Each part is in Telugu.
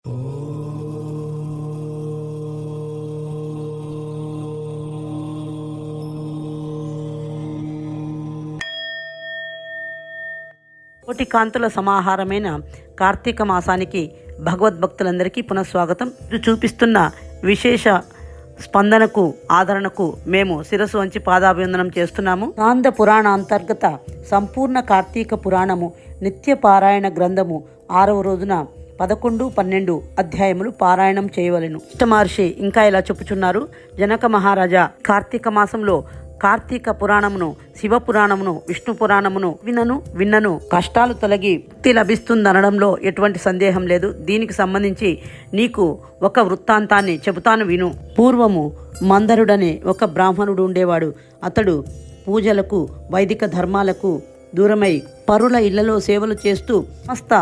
కోటి కాంతుల సమాహారమైన కార్తీక మాసానికి భగవద్భక్తులందరికీ పునఃస్వాగతం. ఇది చూపిస్తున్న విశేష స్పందనకు ఆదరణకు మేము శిరస్సు వంచి పాదాభివందనం చేస్తున్నాము. స్కాంద పురాణ అంతర్గత సంపూర్ణ కార్తీక పురాణము నిత్య పారాయణ గ్రంథము 6వ రోజున 11, 12 అధ్యాయములు పారాయణం చేయవలెను. మహర్షి ఇంకా ఇలా చెప్పుచున్నారు. జనక మహారాజా, కార్తీక మాసంలో కార్తీక పురాణమును, శివ పురాణమును, విష్ణు పురాణమును విన్నను కష్టాలు తొలగి ముక్తి లభిస్తుందనడంలో ఎటువంటి సందేహం లేదు. దీనికి సంబంధించి నీకు ఒక వృత్తాంతాన్ని చెబుతాను, విను. పూర్వము మందరుడనే ఒక బ్రాహ్మణుడు ఉండేవాడు. అతడు పూజలకు, వైదిక ధర్మాలకు దూరమై పరుల ఇళ్లలో సేవలు చేస్తూ సమస్త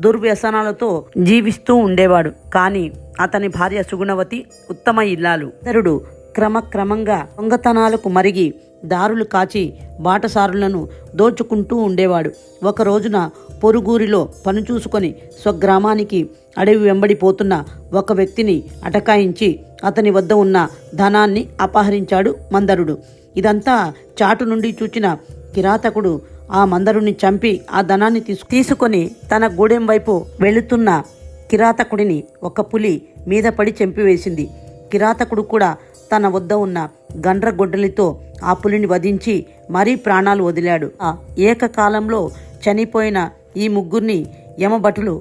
దుర్వ్యసనాలతో జీవిస్తూ ఉండేవాడు. కానీ అతని భార్య సుగుణవతి ఉత్తమ ఇల్లాలు. మందరుడు క్రమక్రమంగా దొంగతనాలకు మరిగి దారులు కాచి బాటసారులను దోచుకుంటూ ఉండేవాడు. ఒక రోజున పొరుగురిలో పనిచూసుకొని స్వగ్రామానికి అడవి వెంబడిపోతున్న ఒక వ్యక్తిని అటకాయించి అతని వద్ద ఉన్న ధనాన్ని అపహరించాడు మందరుడు. ఇదంతా చాటు నుండి చూచిన కిరాతకుడు ఆ మందరుని చంపి ఆ ధనాన్ని తీసుకొని తన గూడెం వైపు వెళుతున్న కిరాతకుడిని ఒక పులి మీద పడి చంపివేసింది. కిరాతకుడు కూడా తన వద్ద ఉన్న గండ్రగొడ్డలితో ఆ పులిని వధించి మరీ ప్రాణాలు వదిలాడు. ఏకకాలంలో చనిపోయిన ఈ ముగ్గురిని యమభటులు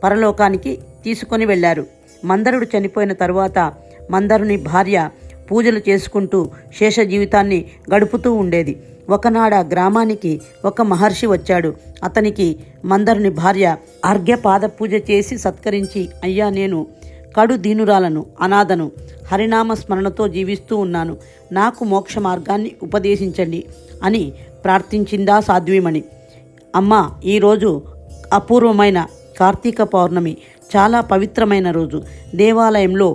పరలోకానికి తీసుకొని వెళ్లారు. మందరుడు చనిపోయిన తరువాత మందరుని భార్య పూజలు చేసుకుంటూ శేష జీవితాన్ని గడుపుతూ ఉండేది. ఒకనాడ గ్రామానికి ఒక మహర్షి వచ్చాడు. అతనికి మందరుని భార్య అర్ఘ్యపాద పూజ చేసి సత్కరించి, అయ్యా, నేను కడు దీనురాలను, అనాథను, హరినామ స్మరణతో జీవిస్తూ ఉన్నాను, నాకు మోక్ష మార్గాన్ని ఉపదేశించండి అని ప్రార్థించిందా సాధ్వీమణి. అమ్మా, ఈరోజు అపూర్వమైన కార్తీక పౌర్ణమి, చాలా పవిత్రమైన రోజు. దేవాలయంలో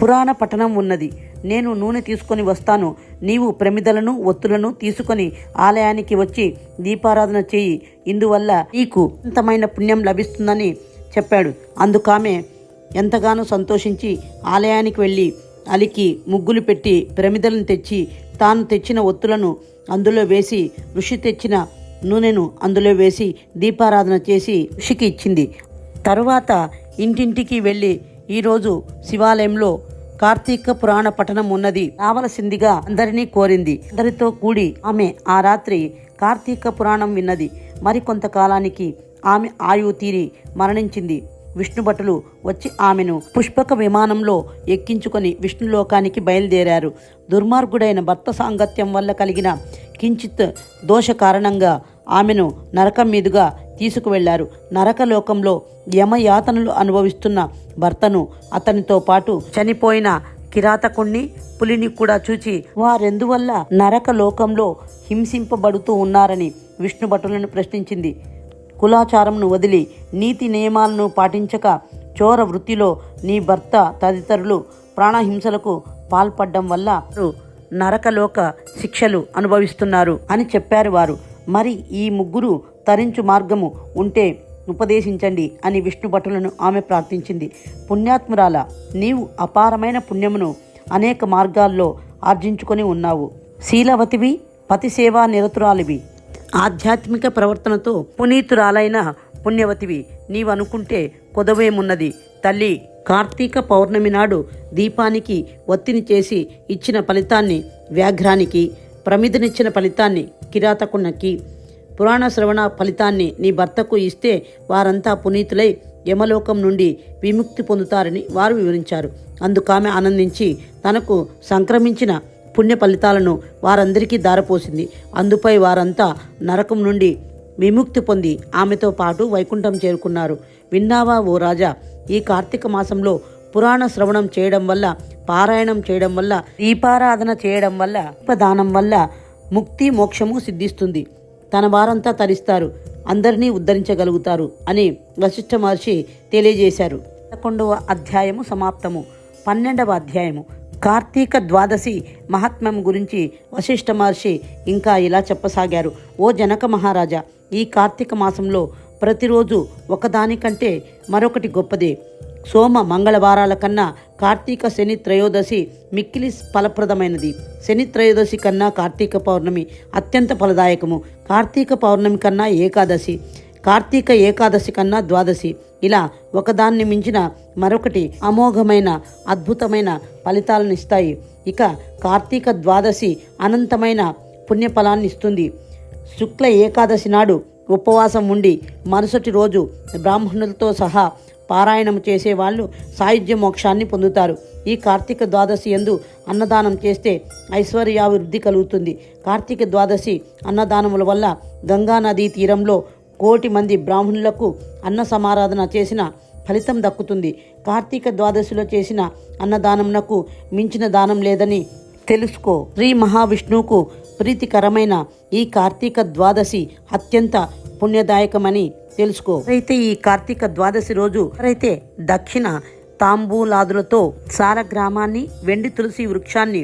పురాణ పఠనం ఉన్నది. నేను నూనె తీసుకొని వస్తాను. నీవు ప్రమిదలను, ఒత్తులను తీసుకొని ఆలయానికి వచ్చి దీపారాధన చేయి. ఇందువల్ల నీకు అంతమైన పుణ్యం లభిస్తుందని చెప్పాడు. అందుకామె ఎంతగానో సంతోషించి ఆలయానికి వెళ్ళి అలికి ముగ్గులు పెట్టి ప్రమిదలను తెచ్చి తాను తెచ్చిన ఒత్తులను అందులో వేసి ఋషి తెచ్చిన నూనెను అందులో వేసి దీపారాధన చేసి ఋషికి ఇచ్చింది. తరువాత ఇంటింటికి వెళ్ళి ఈరోజు శివాలయంలో కార్తీక పురాణ పఠనం ఉన్నది, రావలసిందిగా అందరినీ కోరింది. అందరితో కూడి ఆమె ఆ రాత్రి కార్తీక పురాణం విన్నది. మరికొంతకాలానికి ఆమె ఆయువు తీరి మరణించింది. విష్ణుభటులు వచ్చి ఆమెను పుష్పక విమానంలో ఎక్కించుకొని విష్ణులోకానికి బయలుదేరారు. దుర్మార్గుడైన భర్త సాంగత్యం వల్ల కలిగిన కించిత్ దోష కారణంగా ఆమెను నరకం మీదుగా తీసుకువెళ్లారు. నరకలోకంలో యమయాతనలు అనుభవిస్తున్న భర్తను, అతనితో పాటు చనిపోయిన కిరాతకుణ్ణి, పులిని కూడా చూచి వారెందువల్ల నరకలోకంలో హింసింపబడుతూ ఉన్నారని విష్ణుభటులను ప్రశ్నించింది. కులాచారంను వదిలి నీతి నియమాలను పాటించక చోర వృత్తిలో నీ భర్త తదితరులు ప్రాణహింసలకు పాల్పడ్డం వల్ల నరకలోక శిక్షలు అనుభవిస్తున్నారు అని చెప్పారు వారు. మరి ఈ ముగ్గురు తరించు మార్గము ఉంటే ఉపదేశించండి అని విష్ణుభటులను ఆమె ప్రార్థించింది. పుణ్యాత్మురాల, నీవు అపారమైన పుణ్యమును అనేక మార్గాల్లో ఆర్జించుకొని ఉన్నావు. శీలవతివి, పతిసేవా నిరతురాలివి, ఆధ్యాత్మిక ప్రవర్తనతో పునీతురాలైన పుణ్యవతివి. నీవనుకుంటే కొదవేమున్నది తల్లి. కార్తీక పౌర్ణమి నాడు దీపానికి ఒత్తిని చేసి ఇచ్చిన ఫలితాన్ని వ్యాఘ్రానికి, ప్రమిదనిచ్చిన ఫలితాన్ని కిరాతకునికి, పురాణ శ్రవణ ఫలితాన్ని నీ భర్తకు ఇస్తే వారంతా పునీతులై యమలోకం నుండి విముక్తి పొందుతారని వారు వివరించారు. అందుకామె ఆనందించి తనకు సంక్రమించిన పుణ్య ఫలితాలను వారందరికీ దారపోసింది. అందుపై వారంతా నరకం నుండి విముక్తి పొంది ఆమెతో పాటు వైకుంఠం చేరుకున్నారు. విన్నావా ఓ రాజా, ఈ కార్తీక మాసంలో పురాణ శ్రవణం చేయడం వల్ల, పారాయణం చేయడం వల్ల, దీపారాధన చేయడం వల్ల, దీపదానం వల్ల ముక్తి మోక్షము సిద్ధిస్తుంది. తన వారంతా తరిస్తారు, అందరినీ ఉద్ధరించగలుగుతారు అని వశిష్ఠ మహర్షి తెలియజేశారు. 11వ అధ్యాయము సమాప్తము. 12వ అధ్యాయము కార్తీక ద్వాదశి మహాత్మ్యం గురించి వశిష్ఠ మహర్షి ఇంకా ఇలా చెప్పసాగారు. ఓ జనక మహారాజా, ఈ కార్తీక మాసంలో ప్రతిరోజు ఒకదానికంటే మరొకటి గొప్పదే. సోమ మంగళవారాల కన్నా కార్తీక శని త్రయోదశి మిక్కిలి ఫలప్రదమైనది. శని త్రయోదశి కన్నా కార్తీక పౌర్ణమి అత్యంత ఫలదాయకము. కార్తీక పౌర్ణమి కన్నా ఏకాదశి, కార్తీక ఏకాదశి కన్నా ద్వాదశి, ఇలా ఒకదాన్ని మించిన మరొకటి అమోఘమైన అద్భుతమైన ఫలితాలను ఇస్తాయి. ఇక కార్తీక ద్వాదశి అనంతమైన పుణ్యఫలాన్ని ఇస్తుంది. శుక్ల ఏకాదశి నాడు ఉపవాసం ఉండి మరుసటి రోజు బ్రాహ్మణులతో సహా పారాయణం చేసేవాళ్ళు సాయుధ్య మోక్షాన్ని పొందుతారు. ఈ కార్తీక ద్వాదశి యందు అన్నదానం చేస్తే ఐశ్వర్యాభివృద్ధి కలుగుతుంది. కార్తీక ద్వాదశి అన్నదానముల వల్ల గంగా నదీ తీరంలో 1,00,00,000 మంది బ్రాహ్మణులకు అన్న సమారాధన చేసిన ఫలితం దక్కుతుంది. కార్తీక ద్వాదశిలో చేసిన అన్నదానమునకు మించిన దానం లేదని తెలుసుకో. శ్రీ మహావిష్ణువుకు ప్రీతికరమైన ఈ కార్తీక ద్వాదశి అత్యంత పుణ్యదాయకమని తెలుసుకో. అయితే ఈ కార్తీక ద్వాదశి రోజు ఎవరైతే దక్షిణ తాంబూలాదులతో సారగ్రామాన్ని, వెండి తులసి వృక్షాన్ని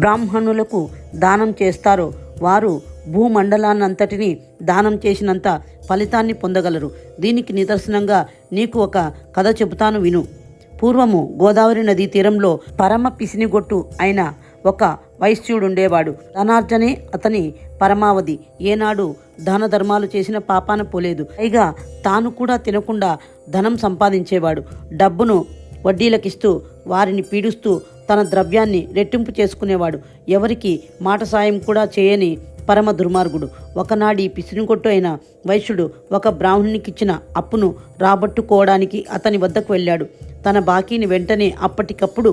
బ్రాహ్మణులకు దానం చేస్తారో వారు భూమండలాన్నంతటిని దానం చేసినంత ఫలితాన్ని పొందగలరు. దీనికి నిదర్శనంగా నీకు ఒక కథ చెబుతాను విను. పూర్వము గోదావరి నదీ తీరంలో పరమ పిసినిగొట్టు అయిన ఒక వైశ్యుడుండేవాడు. ధనార్జనే అతని పరమావధి. ఏనాడు దాన ధర్మాలు చేసిన పాపాన పోలేదు. పైగా తాను కూడా తినకుండా ధనం సంపాదించేవాడు. డబ్బును వడ్డీలకిస్తూ వారిని పీడిస్తూ తన ద్రవ్యాన్ని రెట్టింపు చేసుకునేవాడు. ఎవరికి మాట సాయం కూడా చేయని పరమ దుర్మార్గుడు. ఒకనాడు ఈ పిసినిగొట్టు అయిన వైశ్యుడు ఒక బ్రాహ్మణునికిచ్చిన అప్పును రాబట్టుకోవడానికి అతని వద్దకు వెళ్ళాడు. తన బాకీని వెంటనే అప్పటికప్పుడు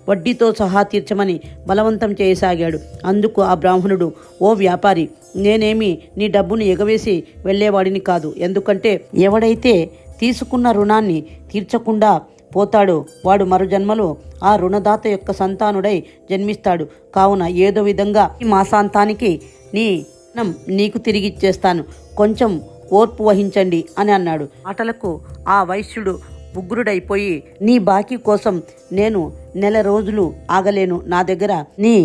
వడ్డీతో సహా తీర్చమని బలవంతం చేయసాగాడు. అందుకు ఆ బ్రాహ్మణుడు, ఓ వ్యాపారి, నేనేమి నీ డబ్బును ఎగవేసి వెళ్ళేవాడిని కాదు. ఎందుకంటే ఎవడైతే తీసుకున్న రుణాన్ని తీర్చకుండా పోతాడో వాడు మరు జన్మలో ఆ రుణదాత యొక్క సంతానుడై జన్మిస్తాడు. కావున ఏదో విధంగా ఈ మాసాంతానికి నీ ధనం నీకు తిరిగిచ్చేస్తాను, కొంచెం ఓర్పు వహించండి అని అన్నాడు. మాటలకు ఆ వైశ్యుడు ఉగ్రుడైపోయి, నీ బాకీ కోసం నేను 1 రోజులు ఆగలేను. నా దగ్గర నీ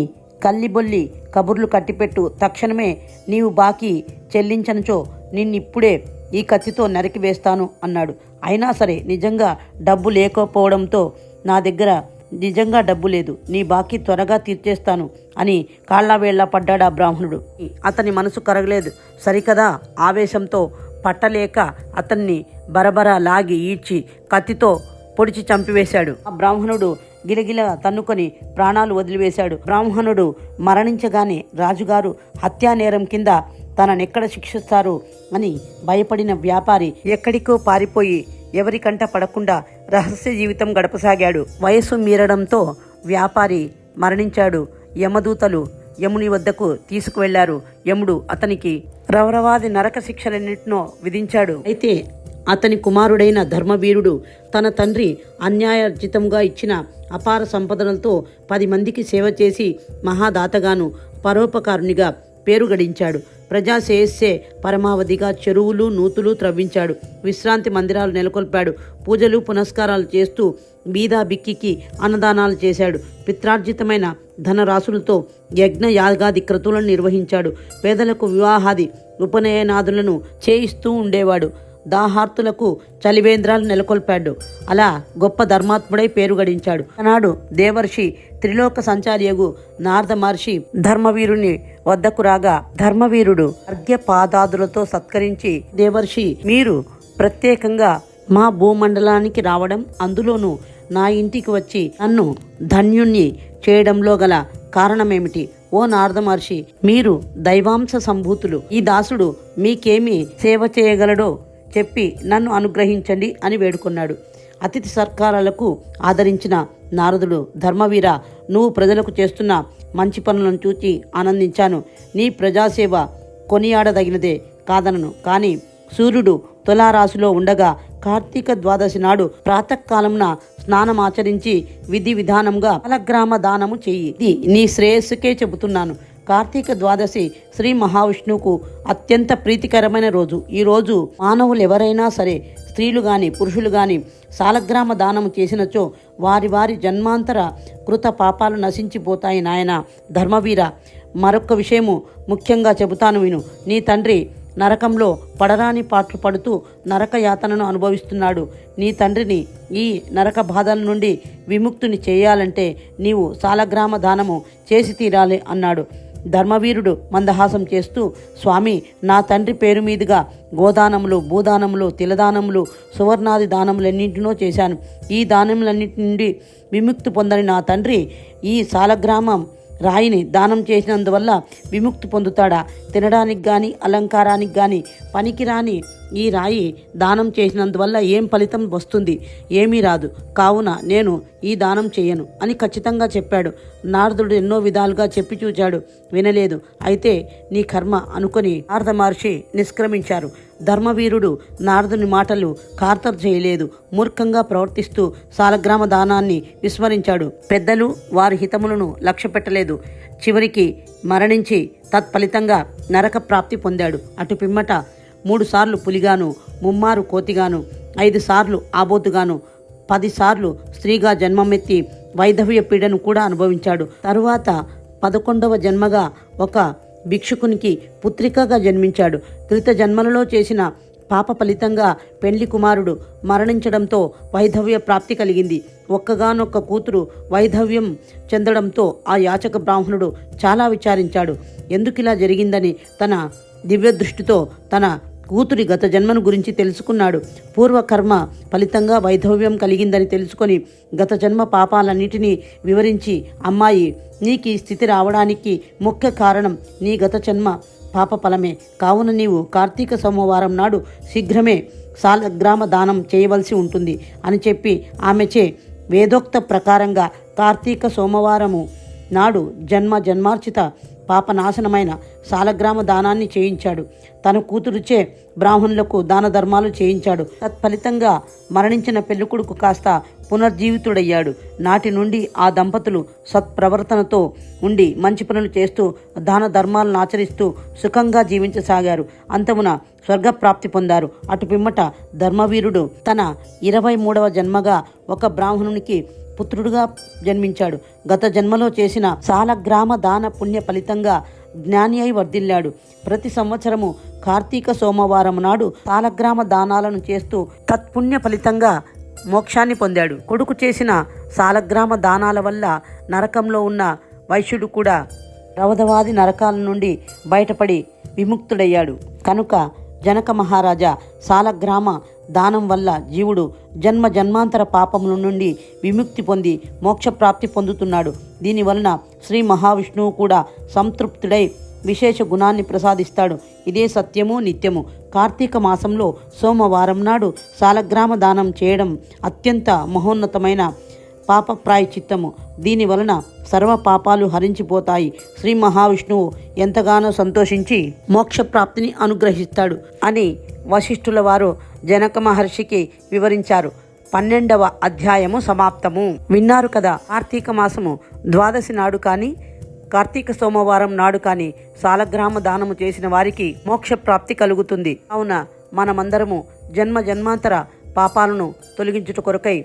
కల్లిబొల్లి కబుర్లు కట్టిపెట్టు. తక్షణమే నీవు బాకీ చెల్లించనుచో నిన్నిప్పుడే ఈ కత్తితో నరికి వేస్తాను అన్నాడు. అయినా సరే నిజంగా డబ్బు లేకపోవడంతో నా దగ్గర నిజంగా డబ్బు లేదు, నీ బాకీ త్వరగా తీర్చేస్తాను అని కాళ్ళవేళ్లా పడ్డాడు ఆ బ్రాహ్మణుడు. అతని మనసు కరగలేదు సరికదా. ఆవేశంతో పట్టలేక అతన్ని బరబరా లాగి ఈడ్చి కత్తితో పొడిచి చంపివేశాడు. ఆ బ్రాహ్మణుడు గిలగిల తన్నుకొని ప్రాణాలు వదిలివేశాడు. బ్రాహ్మణుడు మరణించగానే రాజుగారు హత్యా నేరం కింద తననెక్కడ శిక్షిస్తారు అని భయపడిన వ్యాపారి ఎక్కడికో పారిపోయి ఎవరికంట పడకుండా రహస్య జీవితం గడపసాగాడు. వయస్సు మీరడంతో వ్యాపారి మరణించాడు. యమదూతలు యముని వద్దకు తీసుకువెళ్లారు. యముడు అతనికి రవరవాది నరక శిక్షలన్నింటినో విధించాడు. అయితే అతని కుమారుడైన ధర్మవీరుడు తన తండ్రి అన్యాయార్జితంగా ఇచ్చిన అపార సంపదలతో 10 మందికి సేవ చేసి మహాదాతగాను పరోపకారునిగా పేరు గడించాడు. ప్రజాశ్రేయస్సే పరమావధిగా చెరువులు నూతులు త్రవ్వించాడు. విశ్రాంతి మందిరాలు నెలకొల్పాడు. పూజలు పునస్కారాలు చేస్తూ బీదా బిక్కికి అన్నదానాలు చేశాడు. పిత్రార్జితమైన ధనరాశులతో యజ్ఞ యాగాది క్రతువులను నిర్వహించాడు. పేదలకు వివాహాది ఉపనయనాదులను చేయిస్తూ ఉండేవాడు. దాహార్తులకు చలివేంద్రాలు నెలకొల్పాడు. అలా గొప్ప ధర్మాత్ముడై పేరు గడించాడు. ఆనాడు దేవర్షి త్రిలోక సంచారియగు నారద మహర్షి ధర్మవీరుని వద్దకు రాగా ధర్మవీరుడు అర్ఘ్యపాదాదులతో సత్కరించి, దేవర్షి, మీరు ప్రత్యేకంగా మా భూమండలానికి రావడం, అందులోనూ నా ఇంటికి వచ్చి నన్ను ధన్యుణ్ణి చేయడంలో గల కారణమేమిటి? ఓ నారద మహర్షి, మీరు దైవాంశ సంభూతులు. ఈ దాసుడు మీకేమి సేవ చేయగలడో చెప్పి నన్ను అనుగ్రహించండి అని వేడుకొన్నాడు. అతిథి సత్కారాలకు ఆదరించిన నారదుడు, ధర్మవీర, నువ్వు ప్రజలకు చేస్తున్న మంచి పనులను చూచి ఆనందించాను. నీ ప్రజాసేవ కొనియాడదగినదే, కాదనను. కానీ సూర్యుడు తులారాశిలో ఉండగా కార్తీక ద్వాదశి నాడు ప్రాతకాలంన స్నానమాచరించి విధి విధానంగా ఫలగ్రామ దానము చెయ్యి. ఇది నీ శ్రేయస్సుకే చెబుతున్నాను. కార్తీక ద్వాదశి శ్రీ మహావిష్ణువుకు అత్యంత ప్రీతికరమైన రోజు. ఈ రోజు మానవులు ఎవరైనా సరే, స్త్రీలు గాని పురుషులు గాని సాలగ్రామ దానము చేసినచో వారి వారి జన్మాంతర కృత పాపాలు నశించిపోతాయి. నాయన ధర్మవీర, మరొక విషయము ముఖ్యంగా చెబుతాను విను. నీ తండ్రి నరకంలో పడరాని పాట్లు పడుతూ నరక యాతనను అనుభవిస్తున్నాడు. నీ తండ్రిని ఈ నరక బాధల నుండి విముక్తుని చేయాలంటే నీవు సాలగ్రామ దానము చేసి తీరాలి అన్నాడు. ధర్మవీరుడు మందహాసం చేస్తూ, స్వామి, నా తండ్రి పేరు మీదుగా గోదానములు, భూదానములు, తిలదానములు, సువర్ణాది దానములన్నింటినో చేశాను. ఈ దానములన్నింటి నుండి విముక్తి పొందని నా తండ్రి ఈ సాలగ్రామం రాయిని దానం చేసినందువల్ల విముక్తి పొందుతాడా? తినడానికి కానీ అలంకారానికి కానీ పనికిరాని ఈ రాయి దానం చేసినందువల్ల ఏం ఫలితం వస్తుంది? ఏమీ రాదు. కావున నేను ఈ దానం చేయను అని ఖచ్చితంగా చెప్పాడు. నారదుడు ఎన్నో విధాలుగా చెప్పి చూచాడు, వినలేదు. అయితే నీ కర్మ అనుకొని నారద మహర్షి నిష్క్రమించారు. ధర్మవీరుడు నారదుని మాటలు ఖాతరు చేయలేదు. మూర్ఖంగా ప్రవర్తిస్తూ సాలగ్రామ దానాన్ని విస్మరించాడు. పెద్దలు వారి హితములను లక్ష్యపెట్టలేదు. చివరికి మరణించి తత్ఫలితంగా నరక ప్రాప్తి పొందాడు. అటు పిమ్మట 3 సార్లు పులిగాను, 3 కోతిగాను, 5 సార్లు ఆబోతుగాను, 10 సార్లు స్త్రీగా జన్మమెత్తి వైధవ్య పీడను కూడా అనుభవించాడు. తరువాత 11వ జన్మగా ఒక భిక్షుకునికి పుత్రికగా జన్మించాడు. క్రిత జన్మలలో చేసిన పాప ఫలితంగా పెండ్లి కుమారుడు మరణించడంతో వైధవ్య ప్రాప్తి కలిగింది. ఒక్కగానొక్క కూతురు వైధవ్యం చెందడంతో ఆ యాచక బ్రాహ్మణుడు చాలా విచారించాడు. ఎందుకిలా జరిగిందని తన దివ్య దృష్టితో తన కూతురి గత జన్మను గురించి తెలుసుకున్నాడు. పూర్వకర్మ ఫలితంగా వైధవ్యం కలిగిందని తెలుసుకొని గత జన్మ పాపాలన్నిటినీ వివరించి, అమ్మాయి, నీకు ఈ స్థితి రావడానికి ముఖ్య కారణం నీ గత జన్మ పాప ఫలమే. కావున నీవు కార్తీక సోమవారం నాడు శీఘ్రమే సాలగ్రామ దానం చేయవలసి ఉంటుంది అని చెప్పి ఆమెచే వేదోక్త ప్రకారంగా కార్తీక సోమవారము నాడు జన్మార్చిత పాపనాశనమైన సాలగ్రామ దానాన్ని చేయించాడు. తన కూతురుచే బ్రాహ్మణులకు దాన ధర్మాలు చేయించాడు. తత్ఫలితంగా మరణించిన పెళ్ళికొడుకు కాస్త పునర్జీవితుడయ్యాడు. నాటి నుండి ఆ దంపతులు సత్ప్రవర్తనతో ఉండి మంచి పనులు చేస్తూ దాన ధర్మాలను ఆచరిస్తూ సుఖంగా జీవించసాగారు. అంతమున స్వర్గప్రాప్తి పొందారు. అటు పిమ్మట ధర్మవీరుడు తన 23వ జన్మగా ఒక బ్రాహ్మణునికి పుత్రుడుగా జన్మించాడు. గత జన్మలో చేసిన సాలగ్రామ దాన పుణ్య ఫలితంగా జ్ఞాని అయి వర్ధిల్లాడు. ప్రతి సంవత్సరము కార్తీక సోమవారం నాడు సాలగ్రామ దానాలను చేస్తూ తత్పుణ్య ఫలితంగా మోక్షాన్ని పొందాడు. కొడుకు చేసిన సాలగ్రామ దానాల వల్ల నరకంలో ఉన్న వైశ్యుడు కూడా రవధవాది నరకాల నుండి బయటపడి విముక్తుడయ్యాడు. కనుక జనక మహారాజా, సాలగ్రామ దానం వల్ల జీవుడు జన్మాంతర పాపముల నుండి విముక్తి పొంది మోక్షప్రాప్తి పొందుతున్నాడు. దీనివలన శ్రీ మహావిష్ణువు కూడా సంతృప్తుడై విశేష గుణాన్ని ప్రసాదిస్తాడు. ఇదే సత్యము, నిత్యము. కార్తీక మాసంలో సోమవారం నాడు సాలగ్రామ దానం చేయడం అత్యంత మహోన్నతమైన పాప ప్రాయచిత్తము. దీనివలన సర్వ పాపాలు హరించిపోతాయి. శ్రీ మహావిష్ణువు ఎంతగానో సంతోషించి మోక్షప్రాప్తిని అనుగ్రహిస్తాడు అని వశిష్ఠుల వారు జనక మహర్షికి వివరించారు. 12వ అధ్యాయము సమాప్తము. విన్నారు కదా. కార్తీక మాసము ద్వాదశి నాడు కానీ కార్తీక సోమవారం నాడు కానీ సాలగ్రామ దానము చేసిన వారికి మోక్షప్రాప్తి కలుగుతుంది. కావున మనమందరము జన్మాంతర పాపాలను తొలగించుట కొరకై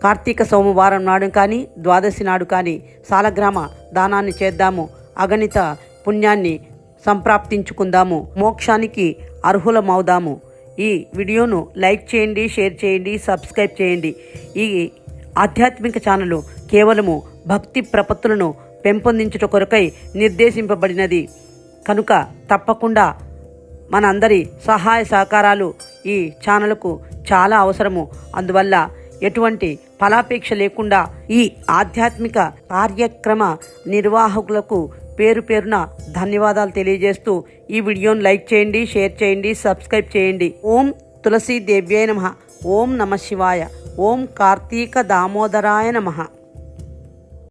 కార్తీక సోమవారం నాడు కానీ ద్వాదశి నాడు కానీ సాలగ్రామ దానాన్ని చేద్దాము. అగణిత పుణ్యాన్ని సంప్రాప్తించుకుందాము. మోక్షానికి అర్హులమవుదాము. ఈ వీడియోను లైక్ చేయండి, షేర్ చేయండి, సబ్స్క్రైబ్ చేయండి. ఈ ఆధ్యాత్మిక ఛానల్ కేవలము భక్తి ప్రపత్తులను పెంపొందించుట కొరకై నిర్దేశింపబడినది. కనుక తప్పకుండా మనందరి సహాయ సహకారాలు ఈ ఛానల్కు చాలా అవసరము. అందువల్ల ఎటువంటి ఫలాపేక్ష లేకుండా ఈ ఆధ్యాత్మిక కార్యక్రమ నిర్వాహకులకు పేరున ధన్యవాదాలు తెలియజేస్తూ ఈ వీడియోను లైక్ చేయండి, షేర్ చేయండి, సబ్స్క్రైబ్ చేయండి. ఓం తులసీ దేవ్యై నమః. ఓం నమః శివాయ. ఓం కార్తీక దామోదరాయ నమః.